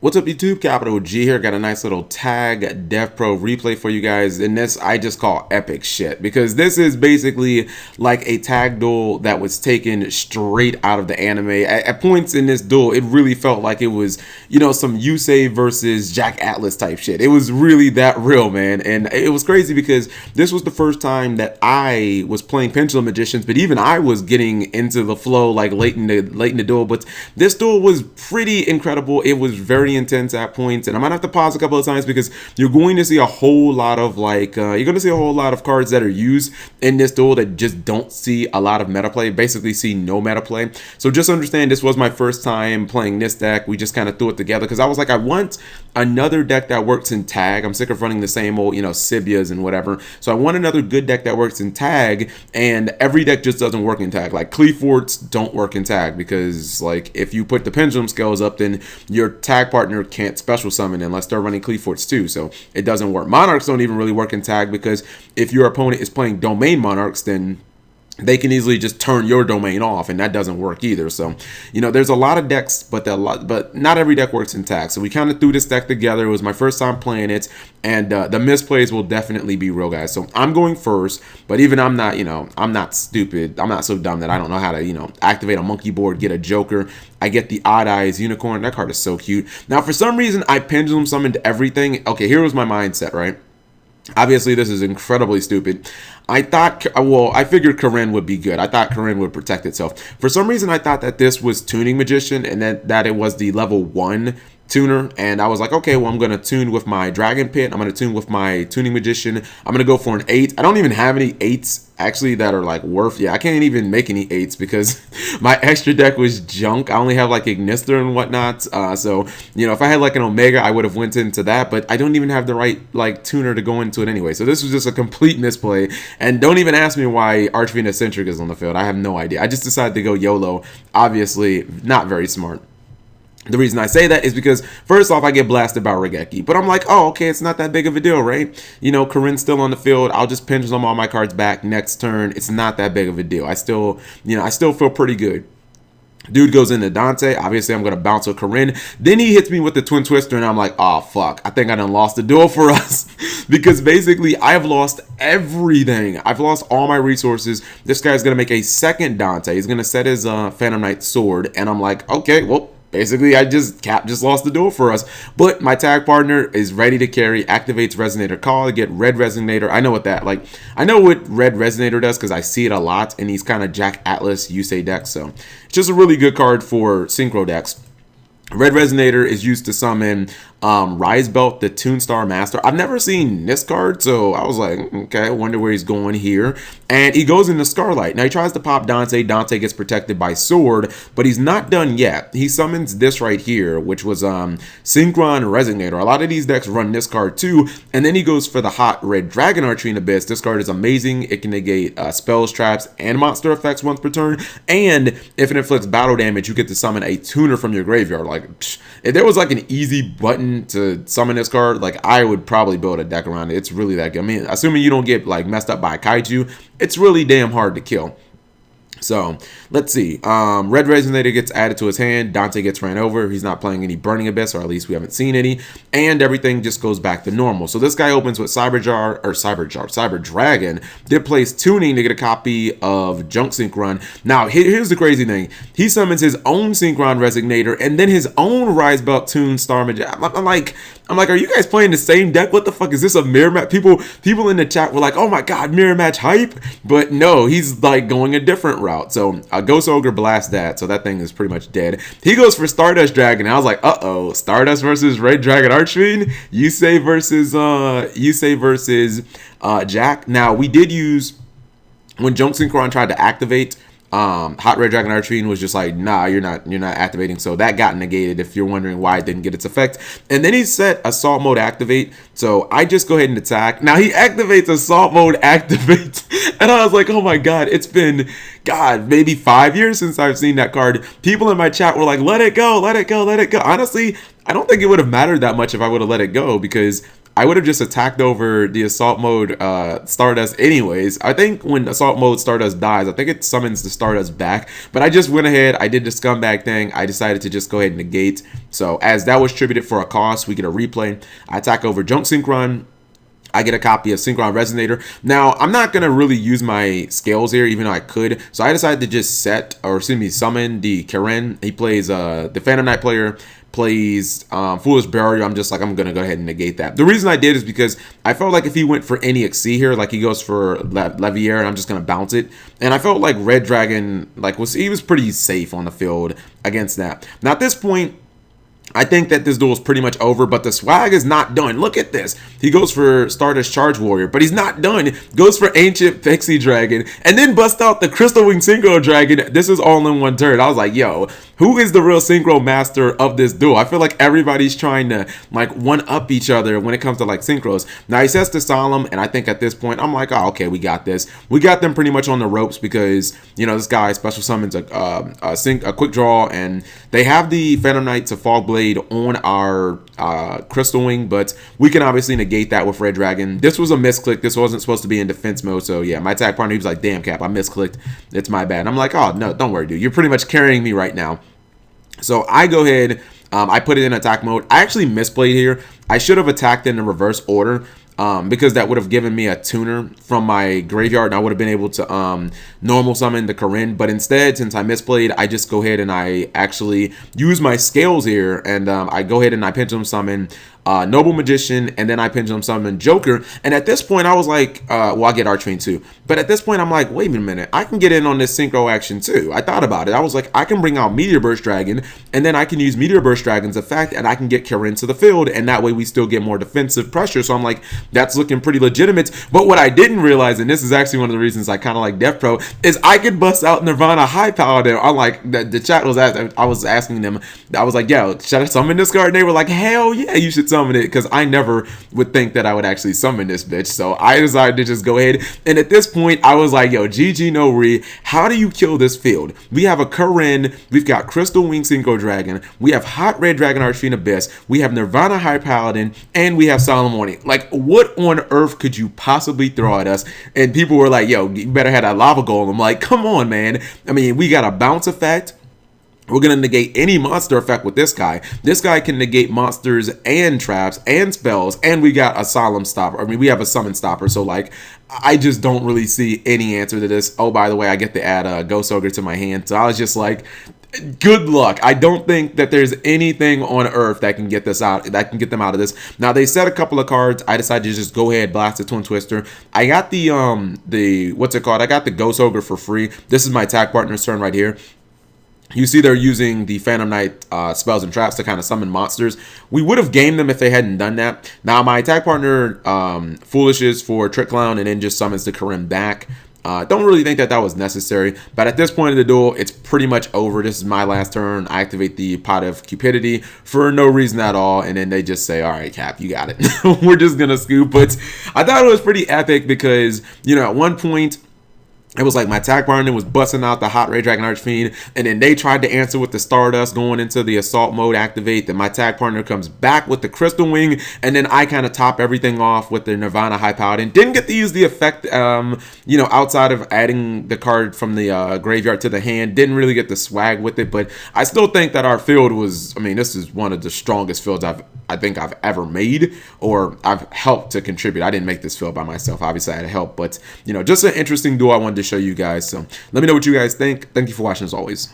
What's up YouTube, Capital G here. Got a nice little tag Dev Pro replay for you guys. And this I just call epic shit, because this is basically like a tag duel that was taken straight out of the anime. At points in this duel, it really felt like it was, you know, some Yusei versus Jack Atlas type shit. It was really that real, man. And it was crazy because this was the first time that I was playing Pendulum Magicians, but even I was getting into the flow like late in the duel. But this duel was pretty incredible. It was very intense at points, and I might have to pause a couple of times because you're going to see a whole lot of you're going to see a whole lot of cards that are used in this duel that just don't see a lot of meta play, basically see no meta play. So just understand this was my first time playing this deck. We just kind of threw it together because I was like, I want another deck that works in tag. I'm sick of running the same old, you know, Sibias and whatever. So I want another good deck that works in tag, and every deck just doesn't work in tag. Like Cleaforts don't work in tag because like if you put the pendulum scales up, then your tag partner can't special summon unless they're running Cleaforts too, so it doesn't work. Monarchs don't even really work in tag because if your opponent is playing domain monarchs, then they can easily just turn your domain off, and that doesn't work either. So, you know, there's a lot of decks, but not every deck works in tag. So we kind of threw this deck together. It was my first time playing it, and the misplays will definitely be real, guys. So I'm going first, but even I'm not, you know, I'm not stupid. I'm not so dumb that I don't know how to, you know, activate a monkey board, get a Joker. I get the Odd Eyes Unicorn. That card is so cute. Now, for some reason, I pendulum summoned everything. Okay, here was my mindset, right? Obviously, this is incredibly stupid. I thought, well, I figured Karen would be good. I thought Karen would protect itself. For some reason, I thought that this was Tuning Magician and that it was the level 1 tuner. And I was like, okay, well, I'm going to tune with my Dragon Pit. I'm going to tune with my Tuning Magician. I'm going to go for an 8. I don't even have any 8s actually that are like worth, yeah, I can't even make any 8s because my extra deck was junk. I only have like Ignister and whatnot. So, you know, if I had like an Omega, I would have went into that, but I don't even have the right like tuner to go into it anyway. So this was just a complete misplay. And don't even ask me why Archfiend Eccentric is on the field. I have no idea. I just decided to go YOLO. Obviously, not very smart. The reason I say that is because, first off, I get blasted by Regeki. But I'm like, oh, okay, it's not that big of a deal, right? You know, Karin's still on the field. I'll just pendulum all my cards back next turn. It's not that big of a deal. I still feel pretty good. Dude goes into Dante. Obviously, I'm going to bounce with Karin. Then he hits me with the Twin Twister, and I'm like, oh, fuck. I think I done lost the duel for us. Because basically, I've lost everything. I've lost all my resources. This guy's going to make a second Dante. He's going to set his Phantom Knight sword. And I'm like, okay, well, basically, Cap just lost the duel for us. But my tag partner is ready to carry, activates Resonator Call to get Red Resonator. I know what Red Resonator does because I see it a lot, and he's kind of Jack Atlas Yusei deck. So it's just a really good card for synchro decks. Red Resonator is used to summon Rise Belt, the Toonstar Master. I've never seen this card, so I was like, okay, I wonder where he's going here. And he goes into Scarlight. Now he tries to pop Dante. Dante gets protected by Sword, but he's not done yet. He summons this right here, which was Synchron Resonator. A lot of these decks run this card too. And then he goes for the hot Red Dragon Archfiend Abyss. This card is amazing. It can negate spells, traps, and monster effects once per turn. And if it inflicts battle damage, you get to summon a tuner from your graveyard. Like, if there was like an easy button to summon this card, like I would probably build a deck around it. It's really that good. I mean, assuming you don't get like messed up by a kaiju, it's really damn hard to kill. So let's see. Red Resonator gets added to his hand. Dante gets ran over. He's not playing any Burning Abyss, or at least we haven't seen any. And everything just goes back to normal. So this guy opens with Cyber Dragon. Then plays Tuning to get a copy of Junk Synchron. Now here's the crazy thing. He summons his own Synchron Resonator and then his own Rise Belt Toonstar Magician. I'm like, are you guys playing the same deck? What the fuck is this, a mirror match? People in the chat were like, oh my god, mirror match hype. But no, he's like going a different route. So Ghost Ogre blasts that, so that thing is pretty much dead. He goes for Stardust Dragon. I was like, uh-oh, Stardust versus Red Dragon Archfiend, Yusei versus Jack. Now we did use, when Junk Synchron tried to activate, Hot Red Dragon Archfiend was just like, nah, you're not activating. So that got negated, if you're wondering why it didn't get its effect. And then he set Assault Mode activate. So I just go ahead and attack. Now he activates Assault Mode activate. And I was like, oh my god, it's been, maybe 5 years since I've seen that card. People in my chat were like, let it go, let it go, let it go. Honestly, I don't think it would have mattered that much if I would have let it go, because I would have just attacked over the assault mode Stardust anyways. I think when assault mode Stardust dies, I think it summons the Stardust back. But I just went ahead, I did the scumbag thing. I decided to just go ahead and negate. So as that was tributed for a cost, we get a replay. I attack over Junk Synchron. I get a copy of Synchron Resonator. Now, I'm not going to really use my scales here, even though I could. So I decided to just summon the Karen. He plays, the Phantom Knight player plays Foolish Barrier. I'm just like, I'm going to go ahead and negate that. The reason I did is because I felt like if he went for any XC here, like he goes for Levier, and I'm just going to bounce it. And I felt like Red Dragon, he was pretty safe on the field against that. Now, at this point, I think that this duel is pretty much over, but the swag is not done. Look at this. He goes for Stardust Charge Warrior, but he's not done. Goes for Ancient Pixie Dragon, and then busts out the Crystal Wing Synchro Dragon. This is all in one turn. I was like, yo, who is the real synchro master of this duel? I feel like everybody's trying to one-up each other when it comes to synchros. Now he says to Solemn, and I think at this point, I'm like, oh, okay, we got this. We got them pretty much on the ropes because, this guy special summons a quick draw, and they have the Phantom Knight to Fog Blade on our Crystal Wing, but we can obviously negate that with Red Dragon. This was a misclick. This wasn't supposed to be in defense mode, so yeah, my attack partner, he was like, damn, Cap, I misclicked. It's my bad. And I'm like, oh, no, don't worry, dude. You're pretty much carrying me right now. So I go ahead, I put it in attack mode. I actually misplayed here. I should have attacked in the reverse order. Because that would have given me a tuner from my graveyard, and I would have been able to normal summon the Corinne. But instead, since I misplayed, I just go ahead and I actually use my scales here, and I go ahead and I pendulum summon Noble Magician, and then I pendulum summon Joker. And at this point, I was like, well, I get Archfiend too. But at this point, I'm like, wait a minute, I can get in on this synchro action too. I thought about it. I was like, I can bring out Meteor Burst Dragon, and then I can use Meteor Burst Dragon's effect, and I can get Karen to the field, and that way we still get more defensive pressure. So I'm like, that's looking pretty legitimate. But what I didn't realize, and this is actually one of the reasons I kind of like Death Pro, is I could bust out Nirvana High Paladin. I'm like, the chat was I was asking them, I was like, yo, should I summon this card? And they were like, hell yeah, you should summon it, because I never would think that I would actually summon this bitch. So I decided to just go ahead, and at this point I was like, yo, GG no re, how do you kill this field? We have a Karen, we've got Crystal Wing Synchro Dragon, we have Hot Red Dragon Archfiend Abyss, we have Nirvana High Paladin, and we have Solemn Warning. Like, what on earth could you possibly throw at us? And people were like, yo, you better have that Lava Golem. I'm like, come on, man. I mean, we got a bounce effect. We're going to negate any monster effect with this guy. This guy can negate monsters and traps and spells, and we got a Solemn Stopper. I mean, we have a Summon Stopper, so I just don't really see any answer to this. Oh, by the way, I get to add Ghost Ogre to my hand, so I was just like, good luck. I don't think that there's anything on earth that can get this out, that can get them out of this. Now, they said a couple of cards. I decided to just go ahead, blast the Twin Twister. I got the what's it called? I got the Ghost Ogre for free. This is my attack partner's turn right here. You see they're using the Phantom Knight spells and traps to kind of summon monsters. We would have gamed them if they hadn't done that. Now, my attack partner foolishes for Trick Clown and then just summons the Corinne back. Don't really think that was necessary, but at this point in the duel, it's pretty much over. This is my last turn. I activate the Pot of Cupidity for no reason at all, and then they just say, all right, Cap, you got it. We're just going to scoop. But I thought it was pretty epic because, at one point, it was like my attack partner was busting out the Hot Red Dragon Archfiend, and then they tried to answer with the Stardust going into the assault mode activate. Then my attack partner comes back with the Crystal Wing, and then I kind of top everything off with the Nirvana High Paladin. Didn't get to use the effect, outside of adding the card from the graveyard to the hand. Didn't really get the swag with it, but I still think that our field was, this is one of the strongest fields I think I've ever made, or I've helped to contribute. I didn't make this field by myself. Obviously, I had help, but, just an interesting duel I wanted to show you guys. So let me know what you guys think. Thank you for watching as always.